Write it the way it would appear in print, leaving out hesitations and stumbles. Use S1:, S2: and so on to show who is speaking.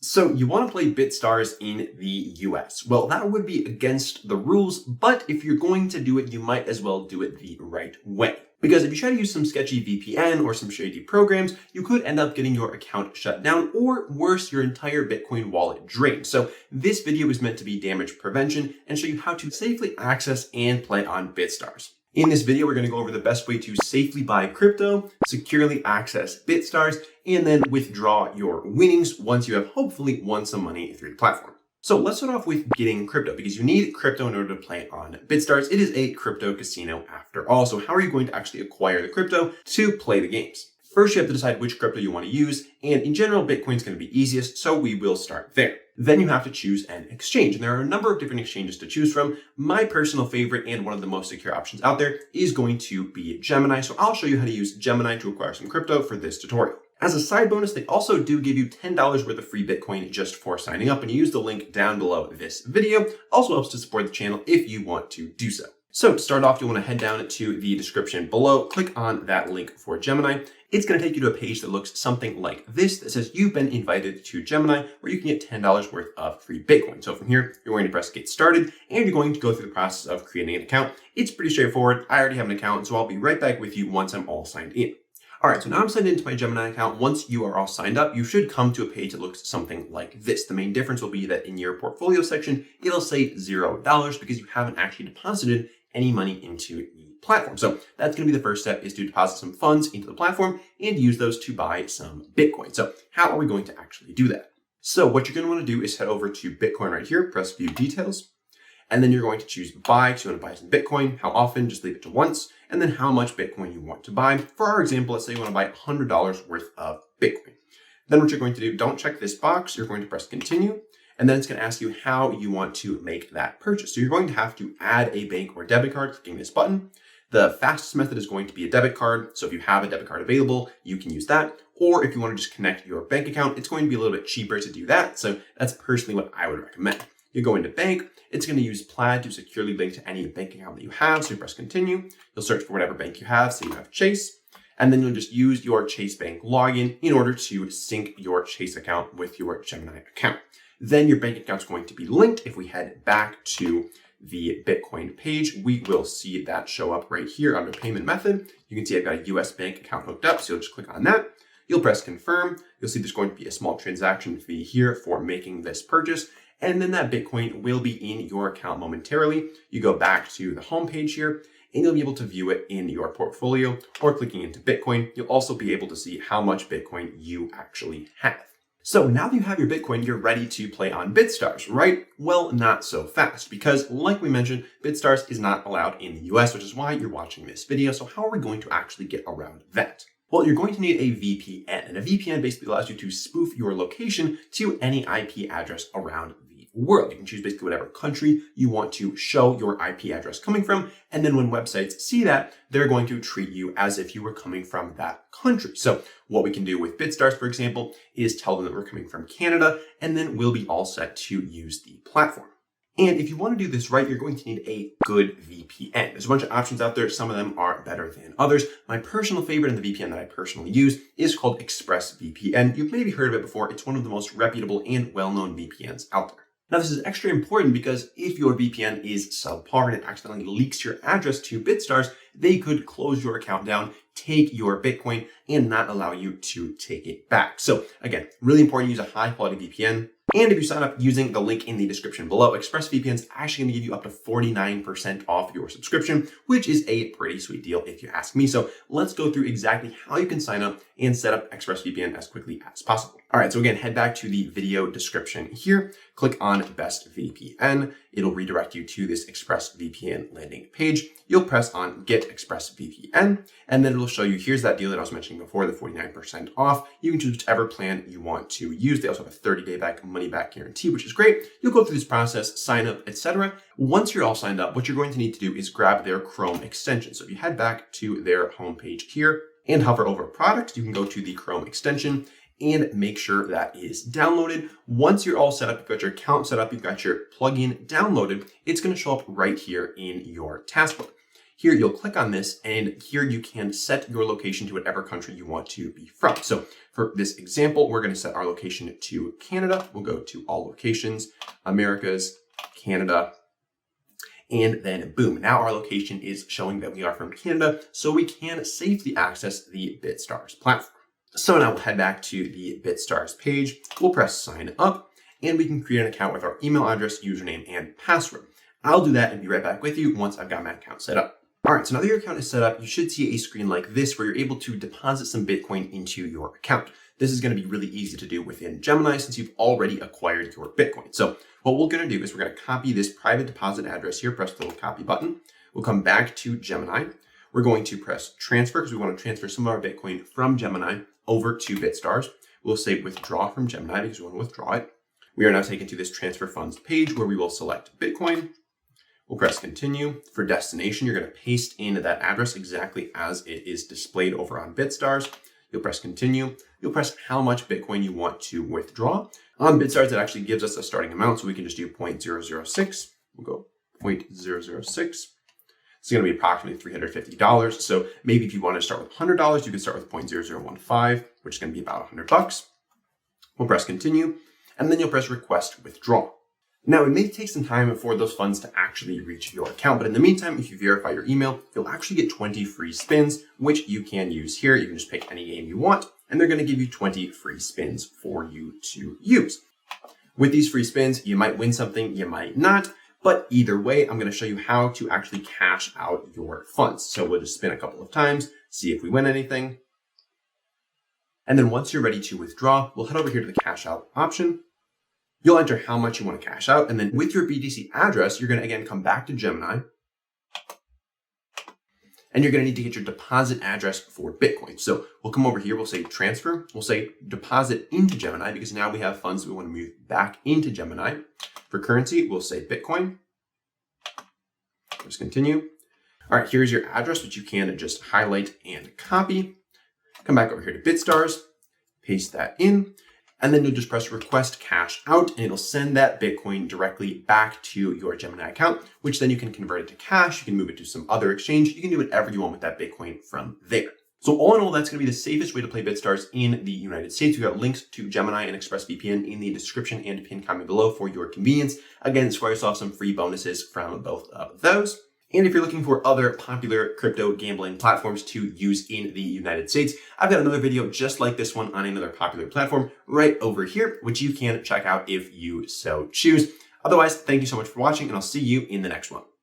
S1: So you want to play BitStarz in the US. Well, that would be against the rules, but if you're going to do it, you might as well do it the right way. Because if you try to use some sketchy VPN or some shady programs, you could end up getting your account shut down, or worse, your entire Bitcoin wallet drained. So this video is meant to be damage prevention and show you how to safely access and play on BitStarz. In this video, we're going to go over the best way to safely buy crypto, securely access BitStarz, and then withdraw your winnings once you have hopefully won some money through the platform. So let's start off with getting crypto, because you need crypto in order to play on BitStarz. It is a crypto casino after all. So how are you going to actually acquire the crypto to play the games? First, you have to decide which crypto you want to use, and in general, Bitcoin is going to be easiest, so we will start there. Then you have to choose an exchange, and there are a number of different exchanges to choose from. My personal favorite and one of the most secure options out there is going to be Gemini, so I'll show you how to use Gemini to acquire some crypto for this tutorial. As a side bonus, they also do give you $10 worth of free Bitcoin just for signing up, and you use the link down below this video. Also helps to support the channel if you want to do so. So to start off, you'll want to head down to the description below, click on that link for Gemini. It's going to take you to a page that looks something like this that says you've been invited to Gemini, where you can get $10 worth of free Bitcoin. So from here, you're going to press get started, and you're going to go through the process of creating an account. It's pretty straightforward. I already have an account, so I'll be right back with you once I'm all signed in. All right, so now I'm signed into my Gemini account. Once you are all signed up, you should come to a page that looks something like this. The main difference will be that in your portfolio section, it'll say $0 because you haven't actually deposited any money into the platform. So that's going to be the first step, is to deposit some funds into the platform and use those to buy some Bitcoin. So how are we going to actually do that? So what you're going to want to do is head over to Bitcoin right here, press view details, and then you're going to choose buy. So you want to buy some Bitcoin. How often? Just leave it to once. And then how much Bitcoin you want to buy. For our example, let's say you want to buy $100 worth of Bitcoin. Then what you're going to do, don't check this box. You're going to press continue. And then it's going to ask you how you want to make that purchase. So you're going to have to add a bank or debit card, clicking this button. The fastest method is going to be a debit card. So if you have a debit card available, you can use that. Or if you want to just connect your bank account, it's going to be a little bit cheaper to do that. So that's personally what I would recommend. You go into bank. It's going to use Plaid to securely link to any bank account that you have. So you press continue. You'll search for whatever bank you have. So you have Chase. And then you'll just use your Chase Bank login in order to sync your Chase account with your Gemini account. Then your bank account is going to be linked. If we head back to the Bitcoin page, we will see that show up right here under payment method. You can see I've got a US bank account hooked up, so you'll just click on that. You'll press confirm. You'll see there's going to be a small transaction fee here for making this purchase, and then that Bitcoin will be in your account momentarily. You go back to the home page here, and you'll be able to view it in your portfolio, or clicking into Bitcoin. You'll also be able to see how much Bitcoin you actually have. So now that you have your Bitcoin, you're ready to play on BitStarz, right? Well, not so fast, because like we mentioned, BitStarz is not allowed in the US, which is why you're watching this video. So how are we going to actually get around that? Well, you're going to need a VPN, and a VPN basically allows you to spoof your location to any IP address around the world. You can choose basically whatever country you want to show your IP address coming from, and then when websites see that, they're going to treat you as if you were coming from that country. So what we can do with BitStarz, for example, is tell them that we're coming from Canada, and then we'll be all set to use the platform. And if you want to do this right, you're going to need a good VPN. There's a bunch of options out there. Some of them are better than others. My personal favorite, and the VPN that I personally use, is called ExpressVPN. You've maybe heard of it before. It's one of the most reputable and well-known VPNs out there. Now, this is extra important because if your VPN is subpar and it accidentally leaks your address to BitStarz, they could close your account down, take your Bitcoin, and not allow you to take it back. So again, really important to use a high quality VPN. And if you sign up using the link in the description below, ExpressVPN is actually going to give you up to 49% off your subscription, which is a pretty sweet deal if you ask me. So let's go through exactly how you can sign up and set up ExpressVPN as quickly as possible. All right, so again, head back to the video description here, click on Best VPN. It'll redirect you to this ExpressVPN landing page. You'll press on Get ExpressVPN, and then it'll show you, here's that deal that I was mentioning before, the 49% off. You can choose whichever plan you want to use. They also have a 30-day money back guarantee, which is great. You'll go through this process, sign up, etc. Once you're all signed up, what you're going to need to do is grab their Chrome extension. So if you head back to their homepage here and hover over products, you can go to the Chrome extension and make sure that is downloaded. Once you're all set up, you've got your account set up, you've got your plugin downloaded, it's going to show up right here in your taskbar. Here, you'll click on this, and here you can set your location to whatever country you want to be from. So for this example, we're going to set our location to Canada. We'll go to all locations, Americas, Canada, and then boom, now our location is showing that we are from Canada, so we can safely access the BitStarz platform. So now we'll head back to the BitStarz page. We'll press sign up, and we can create an account with our email address, username, and password. I'll do that and be right back with you once I've got my account set up. All right, so now that your account is set up, you should see a screen like this where you're able to deposit some Bitcoin into your account. This is going to be really easy to do within Gemini since you've already acquired your Bitcoin. So what we're going to do is we're going to copy this private deposit address here, press the little copy button. We'll come back to Gemini. We're going to press transfer because we want to transfer some of our Bitcoin from Gemini over to BitStarz. We'll say withdraw from Gemini because we want to withdraw it. We are now taken to this transfer funds page where we will select Bitcoin. We'll press continue. For destination, you're going to paste in that address exactly as it is displayed over on BitStarz. You'll press continue. You'll press how much Bitcoin you want to withdraw. On BitStarz, it actually gives us a starting amount, so we can just do 0.006. We'll go 0.006. It's going to be approximately $350. So maybe if you want to start with $100, you can start with 0.0015, which is going to be about $100. We'll press continue, and then you'll press request withdraw. Now, it may take some time for those funds to actually reach your account, but in the meantime, if you verify your email, you'll actually get 20 free spins, which you can use here. You can just pick any game you want, and they're going to give you 20 free spins for you to use. With these free spins, you might win something, you might not, but either way, I'm going to show you how to actually cash out your funds. So we'll just spin a couple of times, see if we win anything. And then once you're ready to withdraw, we'll head over here to the cash out option. You'll enter how much you want to cash out, and then with your BTC address, you're going to again come back to Gemini, and you're going to need to get your deposit address for Bitcoin. So we'll come over here, we'll say transfer, we'll say deposit into Gemini because now we have funds that we want to move back into Gemini. For currency, we'll say Bitcoin. Let's continue. All right, here's your address, which you can just highlight and copy. Come back over here to BitStarz, paste that in. And then you'll just press request cash out and it'll send that Bitcoin directly back to your Gemini account, which then you can convert it to cash. You can move it to some other exchange. You can do whatever you want with that Bitcoin from there. So all in all, that's going to be the safest way to play BitStarz in the United States. We've got links to Gemini and ExpressVPN in the description and pinned comment below for your convenience. Again, score yourself some free bonuses from both of those. And if you're looking for other popular crypto gambling platforms to use in the United States, I've got another video just like this one on another popular platform right over here, which you can check out if you so choose. Otherwise, thank you so much for watching, and I'll see you in the next one.